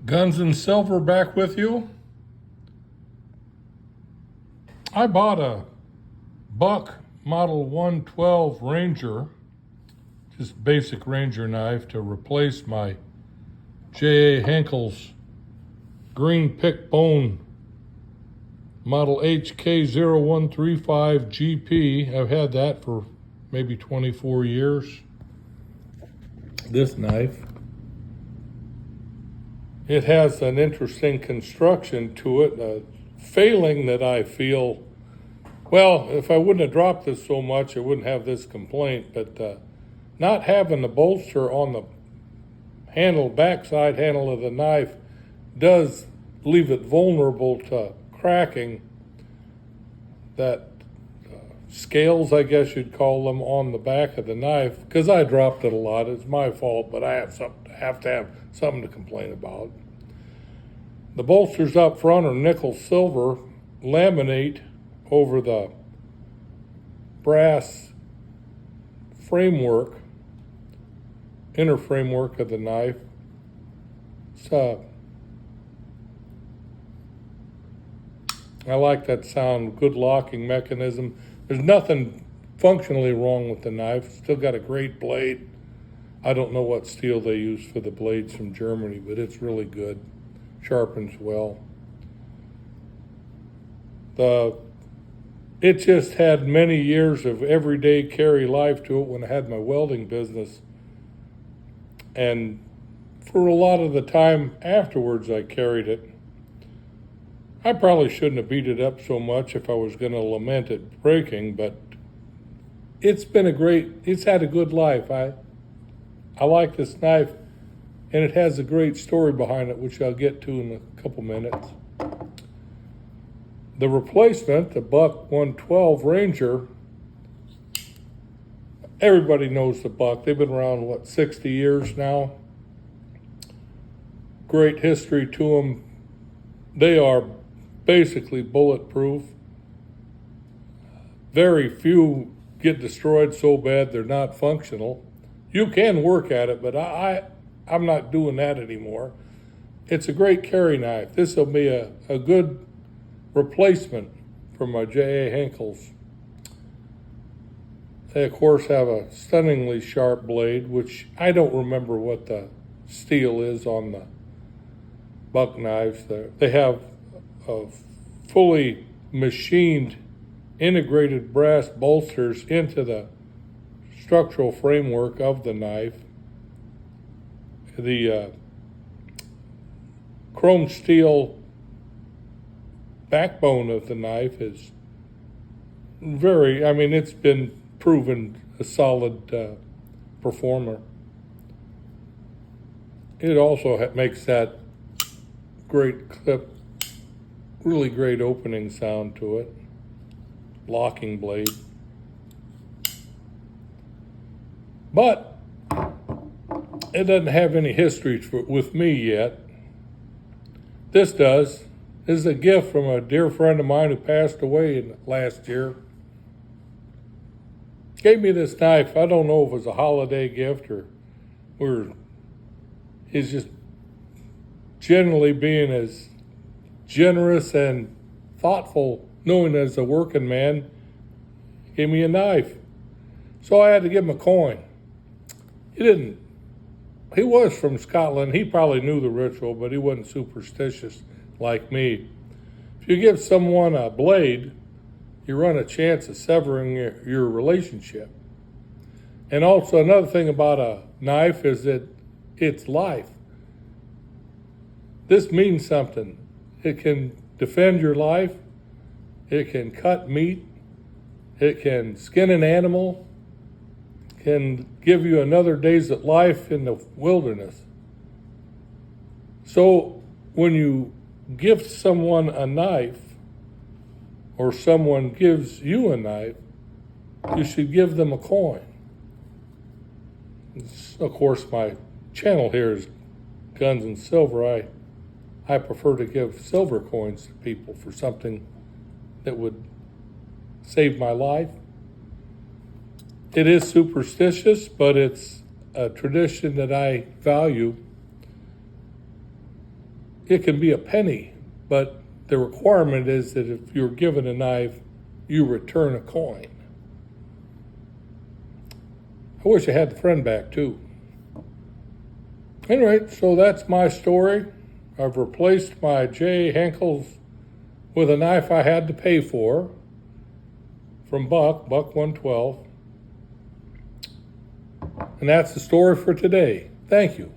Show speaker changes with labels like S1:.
S1: Guns and Silver back with you. I bought a Buck Model 112 Ranger, just basic Ranger knife, to replace my J.A. Henkel's green pick bone Model HK0135 GP. I've had that for maybe 24 years. This knife, it has an interesting construction to it, a failing that I feel, well, if I wouldn't have dropped this so much, I wouldn't have this complaint, but not having the bolster on the backside handle of the knife does leave it vulnerable to cracking. That scales, I guess you'd call them, on the back of the knife, because I dropped it a lot. It's my fault, but I have to have something to complain about. The bolsters up front are nickel silver laminate over the brass framework, inner framework of the knife. I like that sound, good locking mechanism. There's nothing functionally wrong with the knife. Still got a great blade. I don't know what steel they use for the blades from Germany, but it's really good. Sharpens well. It just had many years of everyday carry life to it when I had my welding business. And for a lot of the time afterwards I carried it. I probably shouldn't have beat it up so much if I was going to lament it breaking, but it's had a good life. I like this knife, and it has a great story behind it, which I'll get to in a couple minutes. The replacement, the Buck 112 Ranger, everybody knows the Buck. They've been around, 60 years now. Great history to them. They are basically bulletproof. Very few get destroyed so bad they're not functional. You can work at it, but I'm not doing that anymore. It's a great carry knife. This will be a good replacement for my J.A. Henkel's. They, of course, have a stunningly sharp blade, which I don't remember what the steel is on the Buck knives. They have fully machined integrated brass bolsters into the structural framework of the knife. The chrome steel backbone of the knife is it's been proven a solid performer. It also makes that great clip, really great opening sound to it. Locking blade. But it doesn't have any history with me yet. This does. This is a gift from a dear friend of mine who passed away last year. Gave me this knife. I don't know if it was a holiday gift or he's just generally being as generous and thoughtful, knowing as a working man, gave me a knife. So I had to give him a coin. He was from Scotland. He probably knew the ritual, but he wasn't superstitious like me. If you give someone a blade, you run a chance of severing your relationship. And also another thing about a knife is that it's life. This means something. It can defend your life. It can cut meat. It can skin an animal. It can give you another day's life in the wilderness. So when you gift someone a knife, or someone gives you a knife, you should give them a coin. Of course, my channel here is Guns and Silver. I prefer to give silver coins to people for something that would save my life. It is superstitious, but it's a tradition that I value. it can be a penny, but the requirement is that if you're given a knife, you return a coin. I wish I had the friend back too. Anyway, so that's my story. I've replaced my J. Henkel's with a knife I had to pay for from Buck 112. And that's the story for today. Thank you.